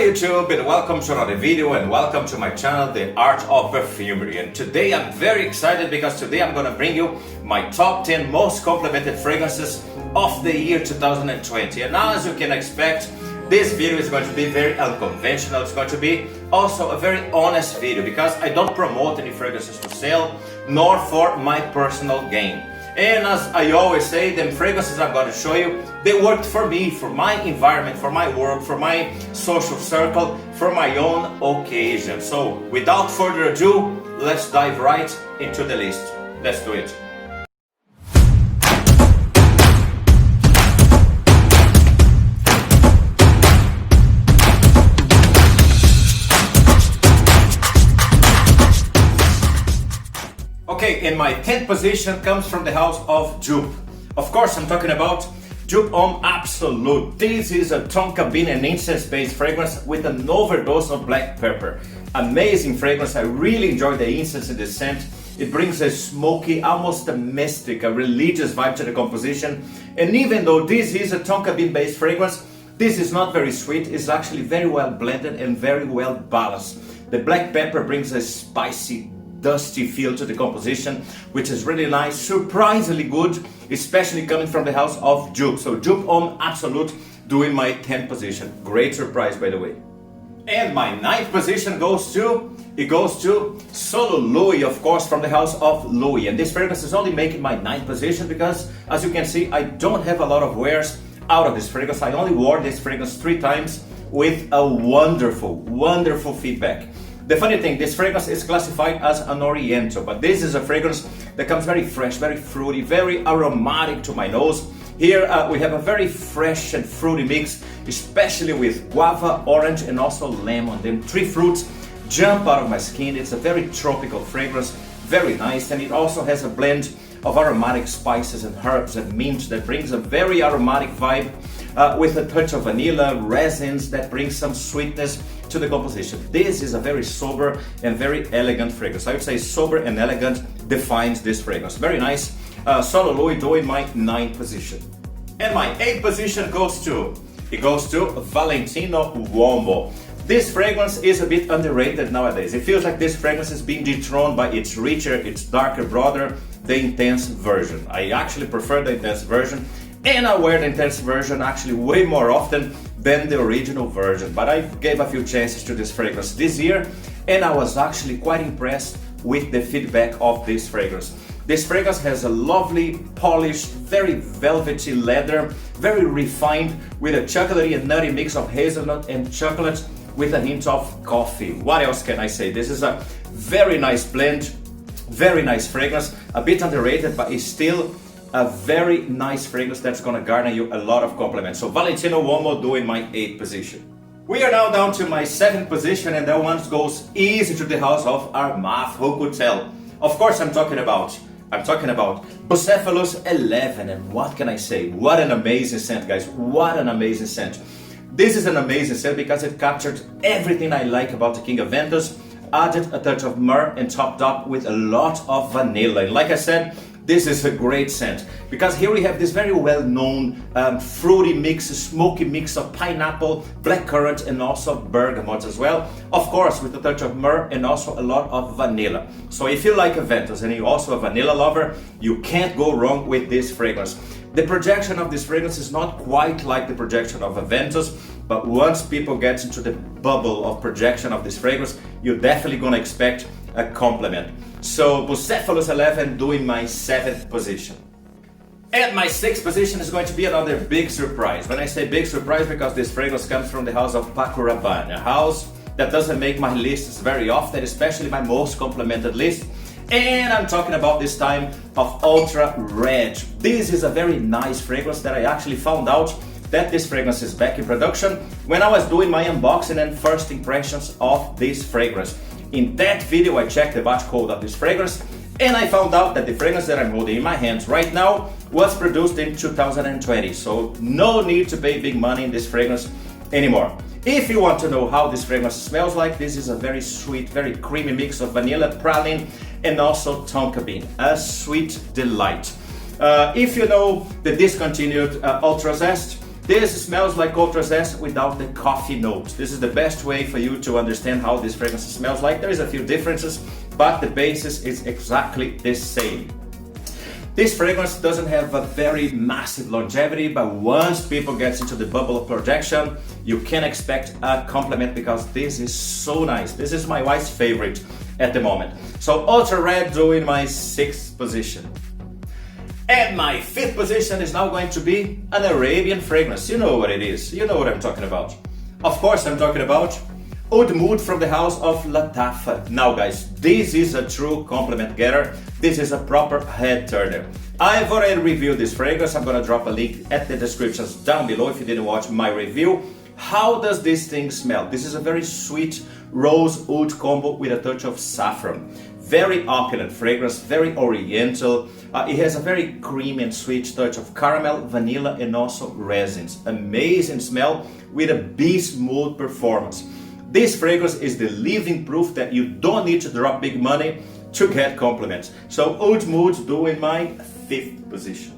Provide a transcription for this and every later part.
YouTube, and welcome to another video and welcome to my channel, The Art of Perfumery. And today I'm very excited because today I'm gonna bring you my top 10 most complimented fragrances of the year 2020. And now, as you can expect, this video is going to be very unconventional. It's going to be also a very honest video because I don't promote any fragrances to sell nor for my personal gain. And as I always say, the fragrances I'm going to show you, they worked for me, for my environment, for my work, for my social circle, for my own occasion. So without further ado, let's dive right into the list. Let's do it. Okay, and my 10th position comes from the house of Dupe. Of course, I'm talking about Dupe Homme Absolute. This is a tonka bean and incense-based fragrance with an overdose of black pepper. Amazing fragrance. I really enjoy the incense in the scent. It brings a smoky, almost a mystic, a religious vibe to the composition. And even though this is a tonka bean-based fragrance, this is not very sweet. It's actually very well blended and very well balanced. The black pepper brings a spicy, dusty feel to the composition, which is really nice, surprisingly good, especially coming from the house of Dupe. So Dupe Homme Absolute doing my 10th position. Great surprise, by the way. And my 9th position goes to Solo Louis, of course, from the house of Louis. And this fragrance is only making my 9th position because, as you can see, I don't have a lot of wears out of this fragrance. I only wore this fragrance 3 times with a wonderful feedback. The funny thing, this fragrance is classified as an Oriental, but this is a fragrance that comes very fresh, very fruity, very aromatic to my nose. Here we have a very fresh and fruity mix, especially with guava, orange, and also lemon. Them 3 fruits jump out of my skin. It's a very tropical fragrance, very nice, and it also has a blend of aromatic spices and herbs and mint that brings a very aromatic vibe with a touch of vanilla, resins that brings some sweetness to the composition. This is a very sober and very elegant fragrance. I would say sober and elegant defines this fragrance. Very nice. Solo Louis doing my 9th position. And my 8th position goes to Valentino Uomo. This fragrance is a bit underrated nowadays. It feels like this fragrance is being dethroned by its richer, its darker brother, the intense version. I actually prefer the intense version, and I wear the intense version actually way more often than the original version. But I gave a few chances to this fragrance this year, and I was actually quite impressed with the feedback of this fragrance. This fragrance has a lovely, polished, very velvety leather, very refined, with a chocolatey and nutty mix of hazelnut and chocolate with a hint of coffee. What else can I say? This is a very nice blend, very nice fragrance, a bit underrated, but it's still a very nice fragrance that's gonna garner you a lot of compliments. So Valentino Uomo doing my 8th position. We are now down to my 7th position, and that one goes easy to the house of Armaf. Who could tell? Of course, I'm talking about Bucephalus 11, and what can I say? What an amazing scent, guys! What an amazing scent! This is an amazing scent because it captured everything I like about the King of Ventus, added a touch of myrrh, and topped up with a lot of vanilla. And like I said, this is a great scent because here we have this very well-known fruity mix, smoky mix of pineapple, blackcurrant, and also bergamot as well. Of course, with a touch of myrrh and also a lot of vanilla. So if you like a Ventus and you're also a vanilla lover, you can't go wrong with this fragrance. The projection of this fragrance is not quite like the projection of a Ventus, but once people get into the bubble of projection of this fragrance, you're definitely gonna expect a compliment. So Bucephalus 11 doing my 7th position. And my 6th position is going to be another big surprise. When I say big surprise, because this fragrance comes from the house of Paco Rabanne, a house that doesn't make my lists very often, especially my most complimented list. And I'm talking about this time of Ultra Red. This is a very nice fragrance that I actually found out that this fragrance is back in production when I was doing my unboxing and first impressions of this fragrance. In that video, I checked the batch code of this fragrance, and I found out that the fragrance that I'm holding in my hands right now was produced in 2020. So no need to pay big money in this fragrance anymore. If you want to know how this fragrance smells like, this is a very sweet, very creamy mix of vanilla, praline, and also tonka bean. A sweet delight. If you know the discontinued Ultra Zest, This smells like ultra zest without the coffee note. This is the best way for you to understand how this fragrance smells like. There is a few differences, but the basis is exactly the same. This fragrance doesn't have a very massive longevity, but once people get into the bubble of projection, you can expect a compliment because this is so nice. This is my wife's favorite at the moment. So Ultra Red doing my 6th position. And my 5th position is now going to be an Arabian fragrance. You know what it is. You know what I'm talking about. Of course, I'm talking about Oud Mood from the house of Lattafa. Now guys, this is a true compliment getter. This is a proper head turner. I've already reviewed this fragrance. I'm gonna drop a link at the descriptions down below if you didn't watch my review. How does this thing smell? This is a very sweet rose oud combo with a touch of saffron. Very opulent fragrance, very oriental. It has a very creamy and sweet touch of caramel, vanilla, and also resins. Amazing smell with a beast mode performance. This fragrance is the living proof that you don't need to drop big money to get compliments. So Oud Mood doing my 5th position.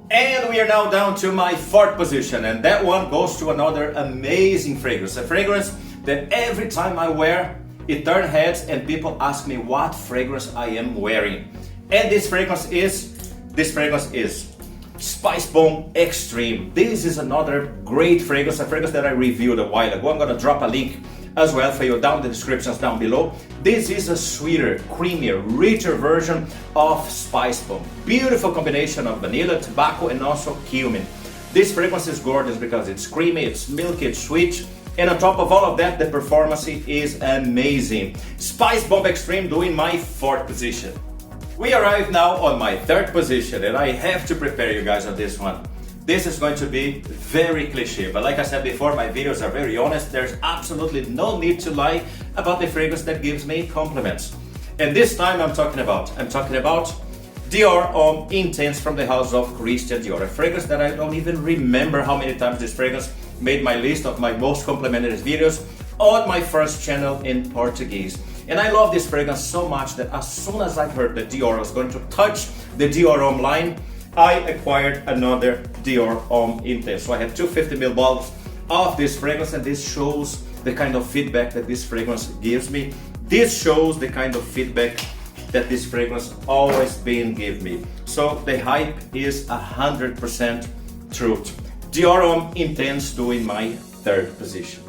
And we are now down to my 4th position, and that one goes to another amazing fragrance. A fragrance that every time I wear, it turns heads and people ask me what fragrance I am wearing. And this fragrance is Spicebomb Extreme. This is another great fragrance, a fragrance that I reviewed a while ago. I'm gonna drop a link as well for you down in the descriptions down below. This is a sweeter, creamier, richer version of Spicebomb. Beautiful combination of vanilla, tobacco, and also cumin. This fragrance is gorgeous because it's creamy, it's milky, it's sweet, and on top of all of that, the performance is amazing. Spicebomb Extreme doing my 4th position. We arrive now on my 3rd position, and I have to prepare you guys on this one. This is going to be very cliche, but like I said before, my videos are very honest. There's absolutely no need to lie about the fragrance that gives me compliments. And this time I'm talking about Dior Homme Intense from the house of Christian Dior. A fragrance that I don't even remember how many times this fragrance made my list of my most complimented videos on my first channel in Portuguese. And I love this fragrance so much that as soon as I heard that Dior was going to touch the Dior Homme line, I acquired another Dior Homme Intense. So I have two 50ml bottles of this fragrance, and this shows the kind of feedback that this fragrance gives me. This shows the kind of feedback that this fragrance always been give me. So the hype is 100% truth. Dior Homme Intense doing my 3rd position.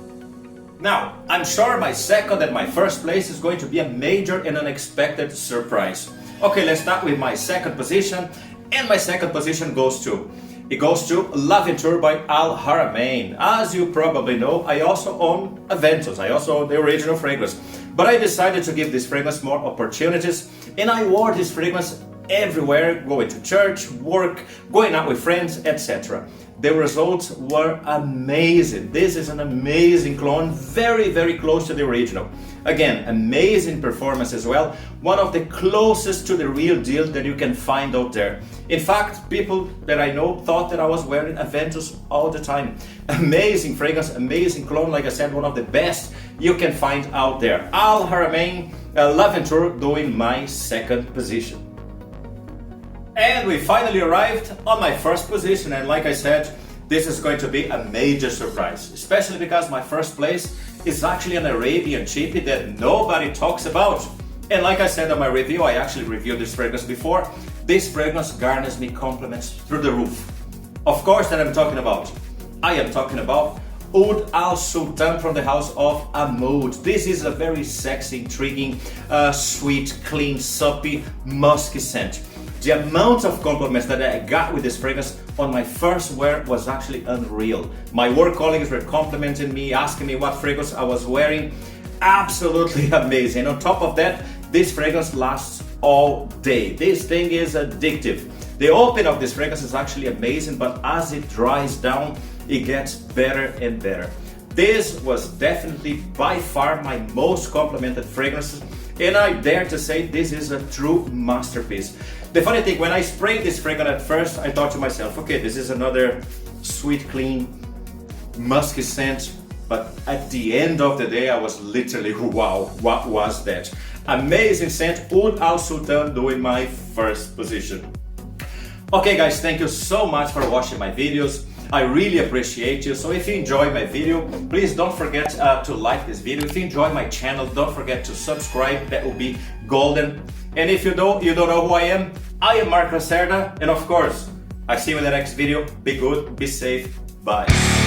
Now, I'm sure my 2nd and my 1st place is going to be a major and unexpected surprise. Okay, let's start with my 2nd position. And my 2nd position goes to Laventure by Al Haramein. As you probably know, I also own Aventus. I also own the original fragrance. But I decided to give this fragrance more opportunities, and I wore this fragrance everywhere, going to church, work, going out with friends, etc. The results were amazing. This is an amazing clone, very, very close to the original. Again, amazing performance as well. One of the closest to the real deal that you can find out there. In fact, people that I know thought that I was wearing Aventus all the time. Amazing fragrance, amazing clone. Like I said, one of the best you can find out there. Al Haramein, Laventure doing my 2nd position. And we finally arrived on my 1st position, and like I said, this is going to be a major surprise, especially because my 1st place is actually an Arabian cheapie that nobody talks about. And like I said on my review, I actually reviewed this fragrance before. This fragrance garners me compliments through the roof. Of course, that I am talking about Oud Al Sultan from the house of Amoud. This is a very sexy, intriguing, sweet, clean, soapy, musky scent. The amount of compliments that I got with this fragrance on my first wear was actually unreal. My work colleagues were complimenting me, asking me what fragrance I was wearing. Absolutely amazing. On top of that, this fragrance lasts all day. This thing is addictive. The opening of this fragrance is actually amazing, but as it dries down, it gets better and better. This was definitely by far my most complimented fragrance, and I dare to say this is a true masterpiece. The funny thing, when I sprayed this fragrance at first, I thought to myself, okay, this is another sweet, clean, musky scent. But at the end of the day, I was literally, wow, what was that? Amazing scent, Oud Al Sultan doing my 1st position. Okay guys, thank you so much for watching my videos. I really appreciate you. So if you enjoy my video, please don't forget to like this video. If you enjoy my channel, don't forget to subscribe. That will be golden. And if you don't know who I am Mark Lacerda. And of course, I see you in the next video. Be good, be safe, bye.